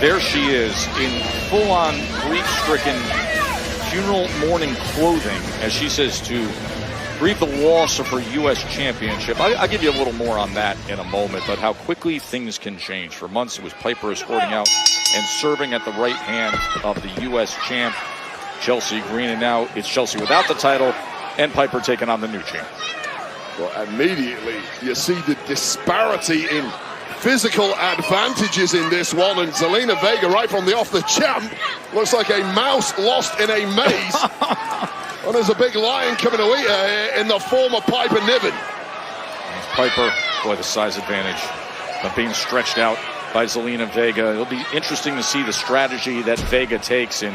there she is in full-on grief-stricken funeral mourning clothing, as she says, to grieve the loss of her U.S. championship. I'll give you a little more on that in a moment, but how quickly things can change. For months, it was Piper escorting out and serving at the right hand of the U.S. champ, Chelsea Green, and now it's Chelsea without the title and Piper taking on the new champ. Well, immediately you see the disparity in physical advantages in this one, and Zelina Vega right from the off, the champ looks like a mouse lost in a maze. And there's a big lion coming to eat her here in the form of Piper Niven. Piper, boy, the size advantage of being stretched out by Zelina Vega. It'll be interesting to see the strategy that Vega takes in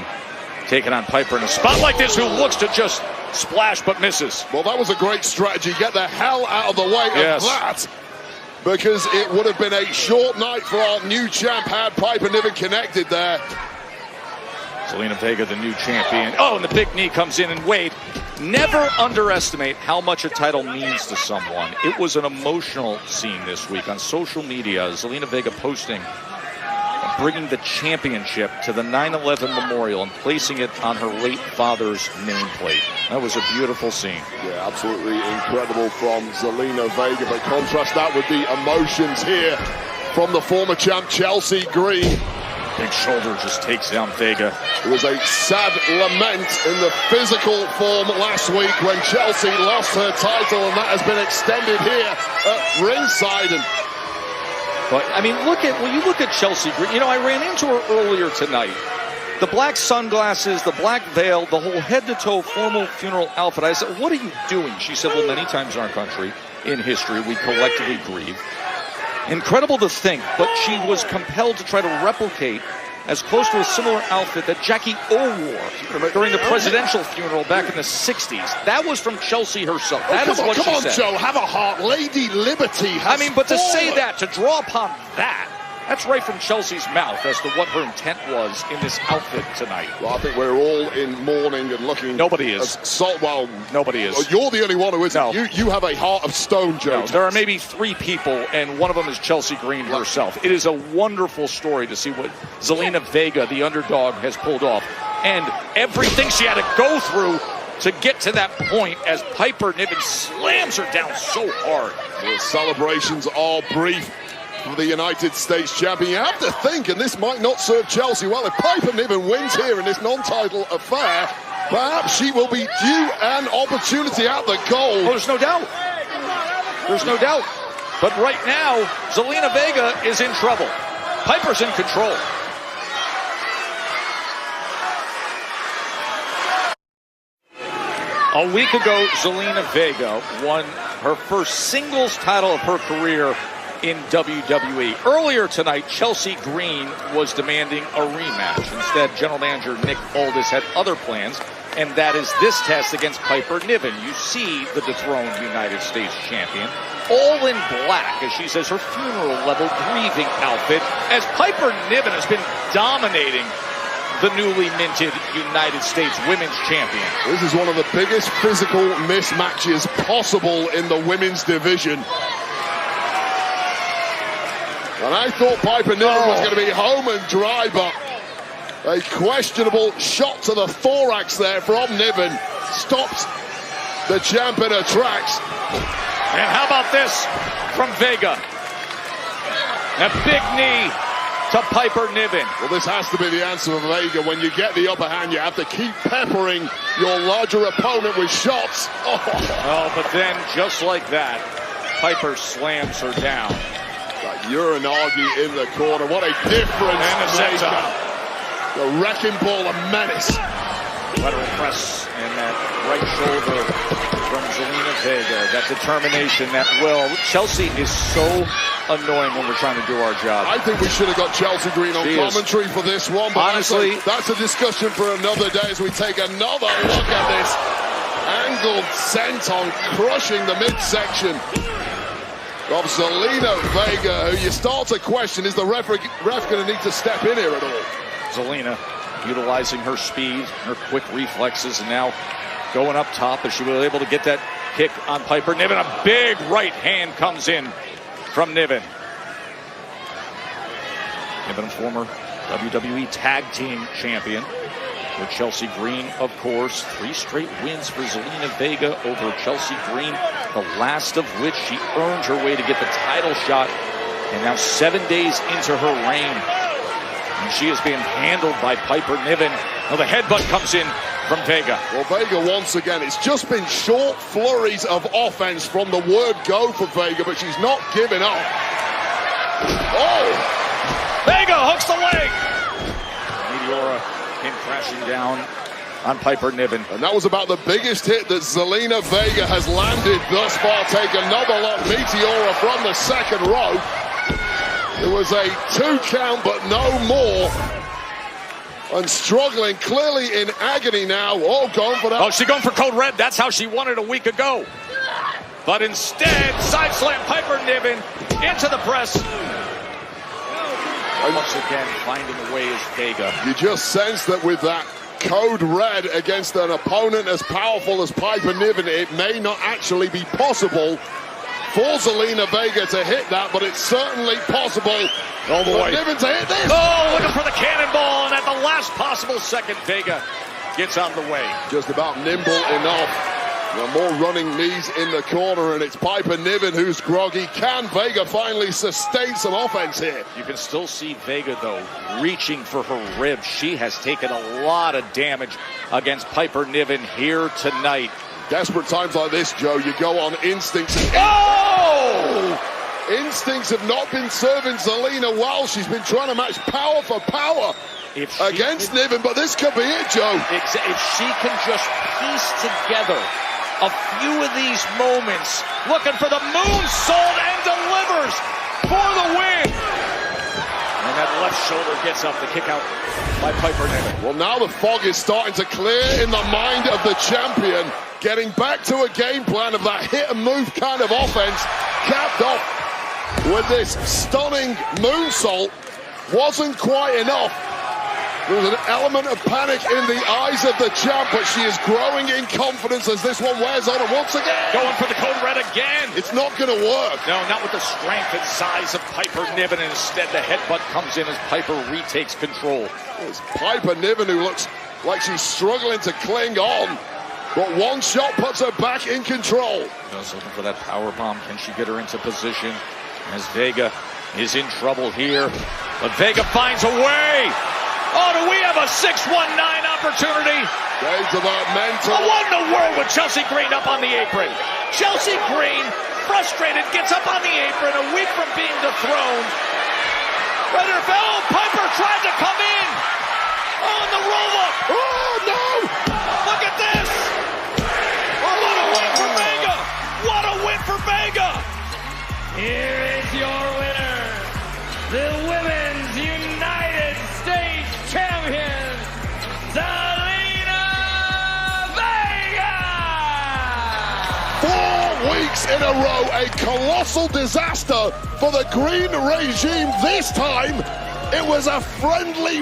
taking on Piper in a spot like this, who looks to just splash but misses. Well, that was a great strategy. Get the hell out of the way of that, because it would have been a short night for our new champ had Piper Niven connected there. Zelina Vega, the new champion. Oh, and the big knee comes in, and Wade, never underestimate how much a title means to someone. It was an emotional scene this week on social media. Zelina Vega posting, bringing the championship to the 9/11 memorial and placing it on her late father's nameplate. That was a beautiful scene. Yeah, absolutely incredible from Zelina Vega, but contrast that with the emotions here from the former champ Chelsea Green. Big shoulder just takes down Vega. It was a sad lament in the physical form last week when Chelsea lost her title, and that has been extended here at ringside. But I mean, when you look at Chelsea Green, you know, I ran into her earlier tonight. The black sunglasses, the black veil, the whole head-to-toe formal funeral outfit. I said, "What are you doing?" She said, "Well, many times in our country, in history, we collectively grieve." Incredible to think, but she was compelled to try to replicate as close to a similar outfit that Jackie O wore during the presidential funeral back in the 60s. That was from Chelsea herself. That is what she said. Come on, Joe, have a heart. Lady Liberty has but to say that, to draw upon that, that's right from Chelsea's mouth as to what her intent was in this outfit tonight. Well, I think we're all in mourning and looking. Nobody is. Well, nobody is. You're the only one who isn't. No. You have a heart of stone, Joe. No, there are maybe 3 people, and one of them is Chelsea Green herself. It is a wonderful story to see what Zelina Vega, the underdog, has pulled off. And everything she had to go through to get to that point as Piper Niven slams her down so hard. The celebrations are brief for the United States champion. You have to think, and this might not serve Chelsea well, if Piper Niven wins here in this non-title affair, perhaps she will be due an opportunity at the goal. Oh, there's no doubt. There's no doubt. But right now, Zelina Vega is in trouble. Piper's in control. A week ago, Zelina Vega won her first singles title of her career in WWE. Earlier tonight, Chelsea Green was demanding a rematch. Instead, General Manager Nick Aldis had other plans, and that is this test against Piper Niven. You see the dethroned United States champion, all in black, as she says, her funeral-level grieving outfit, as Piper Niven has been dominating the newly minted United States Women's Champion. This is one of the biggest physical mismatches possible in the women's division. And I thought Piper Niven was going to be home and dry, but a questionable shot to the thorax there from Niven stopped the champ in her tracks. And how about this from Vega? A big knee to Piper Niven. Well, this has to be the answer for Vega. When you get the upper hand, you have to keep peppering your larger opponent with shots. Oh, but then, just like that, Piper slams her down. Uranagi in the corner. What a difference. And a the wrecking ball, a menace. Lateral press and that right shoulder from Zelina Vega. That determination, that will. Chelsea is so annoying when we're trying to do our job. I think we should have got Chelsea Green on commentary for this one. But honestly, that's a discussion for another day as we take another look at this angled senton crushing the midsection of Zelina Vega, who you start to question, is the ref going to need to step in here at all? Zelina utilizing her speed, her quick reflexes, and now going up top as she was able to get that kick on Piper Niven. A big right hand comes in from Niven. Niven, a former WWE Tag Team Champion. With Chelsea Green, of course, 3 straight wins for Zelina Vega over Chelsea Green, the last of which she earned her way to get the title shot. And now 7 days into her reign, and she is being handled by Piper Niven. Now the headbutt comes in from Vega. Well, Vega once again, it's just been short flurries of offense from the word go for Vega, but she's not giving up. Oh! Vega hooks the leg. Meteora came crashing down on Piper Niven. And that was about the biggest hit that Zelina Vega has landed thus far. Take another look. Meteora from the second row. It was a 2 count, but no more. And struggling, clearly in agony now. Oh, going for that. Oh, she's going for code red. That's how she won it a week ago. But instead, side slam Piper Niven into the press. Once again, finding a way is Vega. You just sense that with that code red against an opponent as powerful as Piper Niven, it may not actually be possible for Zelina Vega to hit that, but it's certainly possible Oh boy. for Niven to hit this. Oh, looking for the cannonball, and at the last possible second, Vega gets out of the way. Just about nimble enough. Well, more running knees in the corner, and it's Piper Niven who's groggy. Can Vega finally sustain some offense here? You can still see Vega, though, reaching for her ribs. She has taken a lot of damage against Piper Niven here tonight. Desperate times like this, Joe, you go on instincts. Oh! Instincts have not been serving Zelina well. She's been trying to match power for power against Niven, but this could be it, Joe. If she can just piece together a few of these moments, looking for the moonsault and delivers for the win. And that left shoulder gets up, the kick out by Piper Niven. Well, now the fog is starting to clear in the mind of the champion, getting back to a game plan of that hit and move kind of offense, capped off with this stunning moonsault. Wasn't quite enough. There was an element of panic in the eyes of the champ, but she is growing in confidence as this one wears on her once again. Going for the code red again. It's not going to work. No, not with the strength and size of Piper Niven, and instead the headbutt comes in as Piper retakes control. It's Piper Niven who looks like she's struggling to cling on, but one shot puts her back in control. Just looking for that power bomb. Can she get her into position? As Vega is in trouble here, but Vega finds a way. Oh, do we have a 619 opportunity? Days of our mental. Oh, what in the world with Chelsea Green up on the apron? Chelsea Green, frustrated, gets up on the apron a week from being dethroned. Piper tried to come in. Oh, and the roll up. Oh, no. Look at this. Oh, what a win for Vega. What a win for Vega. Here is your winner, the Women's United States Champion, Zelina Vega! 4 weeks in a row, a colossal disaster for the Green regime. This time, it was a friendly